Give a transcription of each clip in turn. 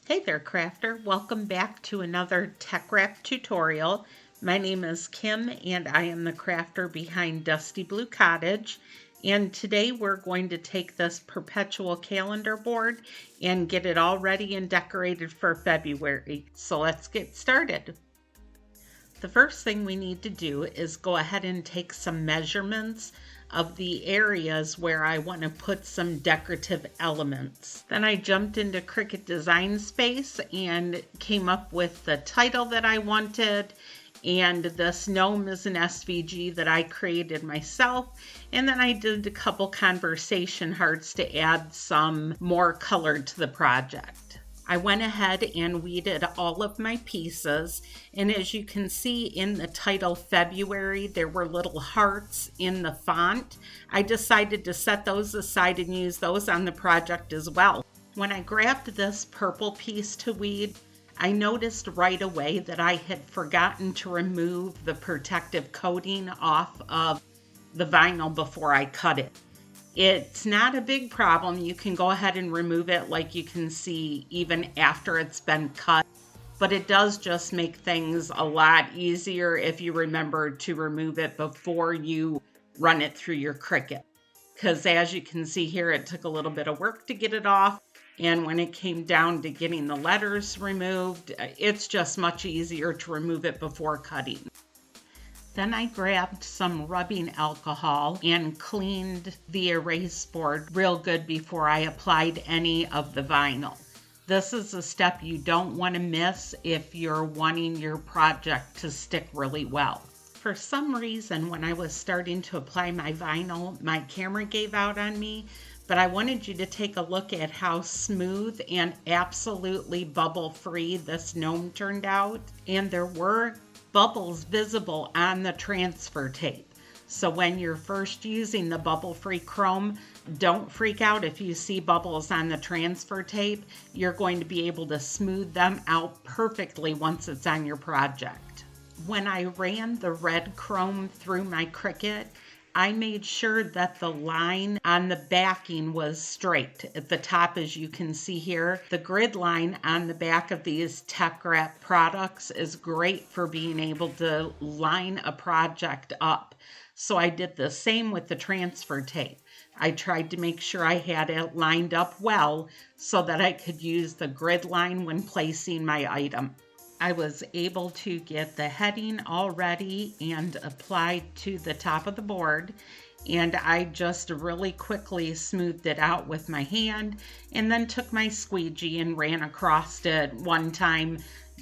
Hey there, crafter. Welcome back to another TechWrap tutorial. My name is Kim and I am the crafter behind Dusty Blue Cottage. And today we're going to take this perpetual calendar board and get it all ready and decorated for February. So let's get started. The first thing we need to do is go ahead and take some measurements of the areas where I want to put some decorative elements. Then I jumped into Cricut Design Space and came up with the title that I wanted, and this gnome is an SVG that I created myself, and then I did a couple conversation hearts to add some more color to the project. I went ahead and weeded all of my pieces, and as you can see in the title February, there were little hearts in the font. I decided to set those aside and use those on the project as well. When I grabbed this purple piece to weed, I noticed right away that I had forgotten to remove the protective coating off of the vinyl before I cut it. It's not a big problem. You can go ahead and remove it like you can see even after it's been cut, but it does just make things a lot easier if you remember to remove it before you run it through your Cricut. Because as you can see here, it took a little bit of work to get it off, and when it came down to getting the letters removed, it's just much easier to remove it before cutting. Then I grabbed some rubbing alcohol and cleaned the erase board real good before I applied any of the vinyl. This is a step you don't want to miss if you're wanting your project to stick really well. For some reason, when I was starting to apply my vinyl, my camera gave out on me, but I wanted you to take a look at how smooth and absolutely bubble-free this gnome turned out. And there were bubbles visible on the transfer tape. So when you're first using the bubble-free chrome, don't freak out if you see bubbles on the transfer tape. You're going to be able to smooth them out perfectly once it's on your project. When I ran the red chrome through my Cricut, I made sure that the line on the backing was straight. At the top, as you can see here, the grid line on the back of these TechWrap products is great for being able to line a project up. So I did the same with the transfer tape. I tried to make sure I had it lined up well so that I could use the grid line when placing my item. I was able to get the heading all ready and applied to the top of the board, and I just really quickly smoothed it out with my hand and then took my squeegee and ran across it one time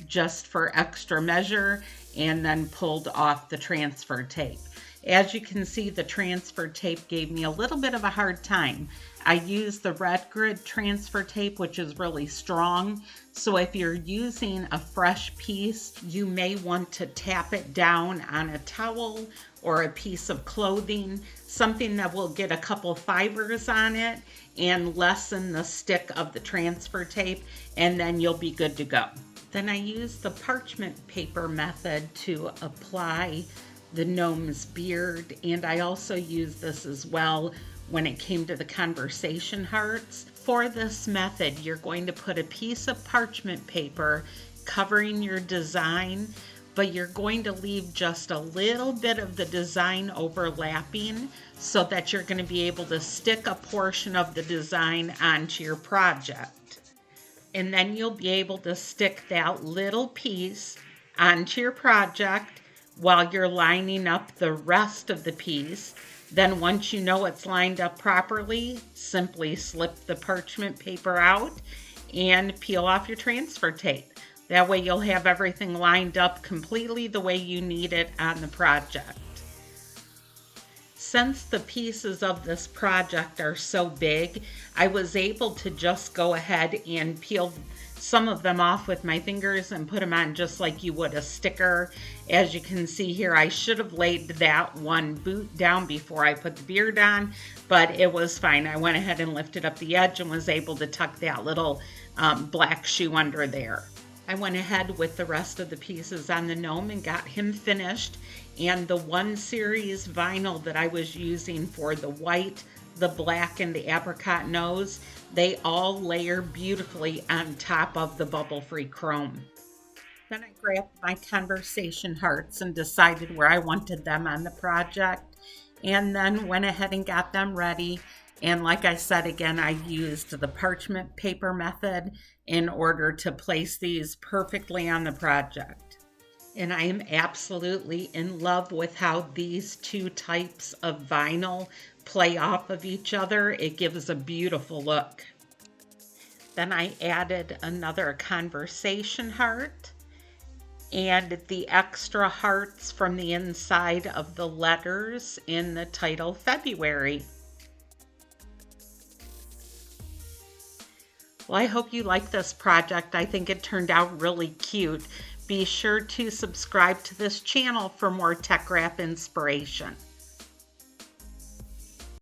just for extra measure and then pulled off the transfer tape. As you can see, the transfer tape gave me a little bit of a hard time. I used the red grid transfer tape, which is really strong. So if you're using a fresh piece, you may want to tap it down on a towel or a piece of clothing, something that will get a couple fibers on it and lessen the stick of the transfer tape, and then you'll be good to go. Then I used the parchment paper method to apply the gnome's beard, and I also used this as well when it came to the conversation hearts. For this method, you're going to put a piece of parchment paper covering your design, but you're going to leave just a little bit of the design overlapping so that you're going to be able to stick a portion of the design onto your project. And then you'll be able to stick that little piece onto your project while you're lining up the rest of the piece. Then once you know it's lined up properly, simply slip the parchment paper out and peel off your transfer tape. That way you'll have everything lined up completely the way you need it on the project. Since the pieces of this project are so big, I was able to just go ahead and peel some of them off with my fingers and put them on just like you would a sticker. As you can see here, I should have laid that one boot down before I put the beard on, but it was fine. I went ahead and lifted up the edge and was able to tuck that little black shoe under there. I went ahead with the rest of the pieces on the gnome and got him finished. And the 1 series vinyl that I was using for the white, the black, and the apricot nose, They all layer beautifully on top of the bubble-free chrome. Then I grabbed my conversation hearts and decided where I wanted them on the project, and then went ahead and got them ready. And like I said again, I used the parchment paper method in order to place these perfectly on the project. And I am absolutely in love with how these two types of vinyl play off of each other. It gives a beautiful look. Then I added another conversation heart and the extra hearts from the inside of the letters in the title February. Well, I hope you like this project. I think it turned out really cute. Be sure to subscribe to this channel for more tech wrap inspiration.